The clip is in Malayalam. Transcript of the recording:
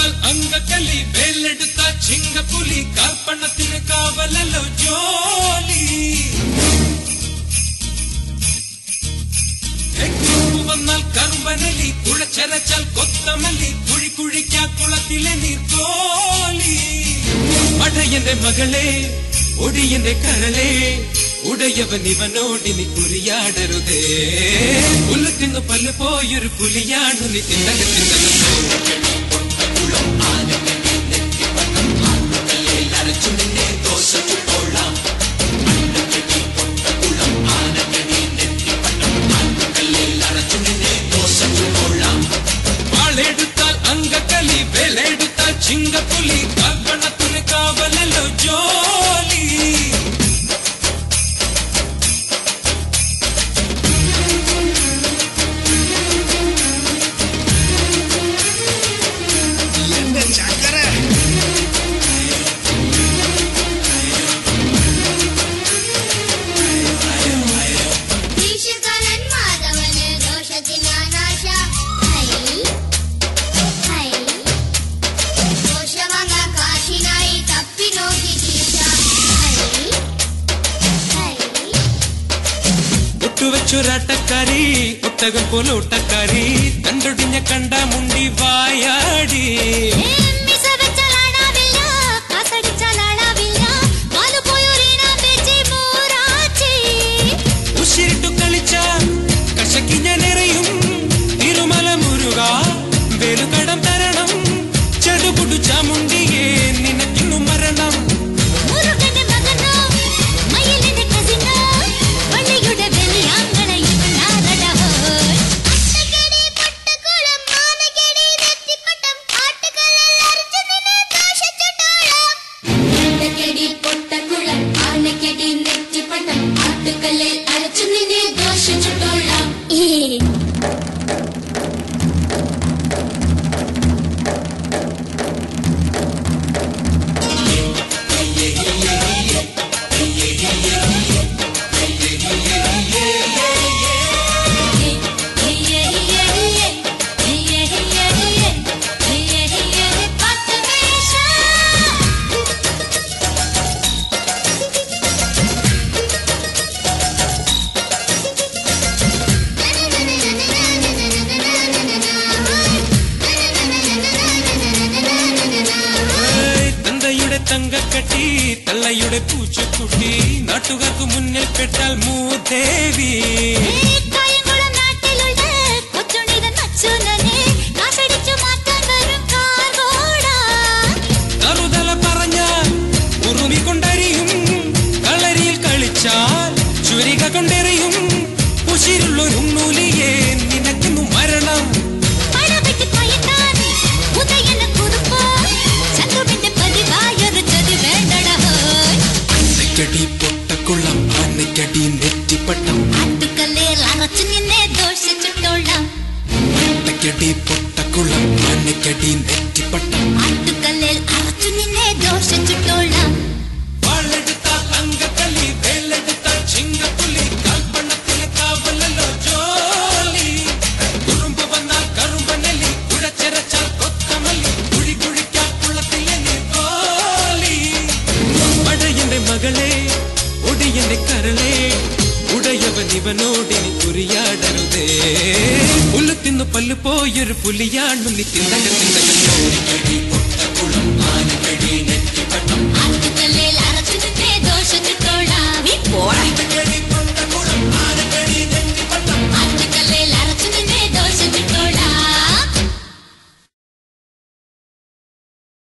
വാളെടുത്താൽ അങ്കക്കലി, വേലെടുത്താൽ ചിങ്കപ്പുലി, കാർപ്പണത്തിന് കാവലല്ലോ ജോലി. വന്നാൽ കറുമ്പനലി, കുഴച്ചരച്ചാൽ കൊത്തമല്ലി, കുഴി കുഴിക്കാ കുളത്തിലെ നീർക്കോലി. മടയന്റെ മകളെ ഒടിയന്റെ കരളെ, ഉടയവൻ ഇവനോടിനി കുറിയാടരുതേ. പുല്ലുത്തിന്ന് പല്ല് പോയൊരു പുലിയാണു നീ തിന്നകത്തിന്നോ. വാളെടുത്താൽ അങ്കക്കലി, വേലെടുത്താൽ ചിങ്കപ്പുലി, കാർപ്പണത്തിന് കാവലല്ലോ ജോലി. ഒട്ടുവച്ചൊരാട്ടക്കാരി, ഒട്ടകം പോലെ ഒട്ടക്കാരി, കണ്ടൊടിഞ്ഞ കണ്ട മുണ്ടി വായാടി. ഉശിരിട്ടു കളിച്ച കശക്കി ഞാനെറിയും, തിരുമല മുരുക വേലുകടം തരണം. ചെടുപുടു ചാമുണ്ടിയെ നിനക്കിന്നു മരണം. തങ്കക്കട്ടി തള്ളയുടെ പൂച്ചക്കുട്ടി, നാട്ടുകാർക്ക് മുന്നിൽ പെട്ടാൽ മൂദേവി. കറുതല പറഞ്ഞ ഉറുമി കൊണ്ടരിയും, കളരിയിൽ കളിച്ചാൽ ചുരിക കൊണ്ടെറിയും. ഉശിരുള്ളൊരു നൂലിയെ നിനക്കുന്നു മരണം. അന്നക്കടി പൊട്ടക്കുളം, ആനക്കടി നെറ്റിപ്പട്ടം, ആട്ടുകല്ലിൽ അറച്ചു നിന്നെ ദോഷിച്ചിട്ടോളാം. അന്നക്കടി പൊട്ടക്കുളം, ആനക്കടി നെറ്റിപ്പട്ടം, ആട്ടുകല്ലിൽ അറച്ചു നിന്നെ ദോഷിച്ചിട്ടോളാം. വാളെടുത്താൽ അങ്കക്കലി, വേലെടുത്താൽ ചിങ്കപ്പുലി, കാൽപ്പണത്തിന് കാവലല്ലോ ജോലി. കുറുമ്പ് വന്നാൽ കറുമ്പനലി, കുഴച്ചരച്ചാൽ കൊത്തമല്ലി, കുഴി കുഴിക്കാ കുളത്തിലെ നീർക്കോലി. മടയന്റെ മകളെ ഒടിയന്റെ കരളെ, ഉടയവൻ ഇവനോടിനി കുറിയാടരുതേ. പുല്ലുത്തിന്നു പല്ലു പോയൊരു പുലിയാണു നീ തിന്നകത്തിന്നോ.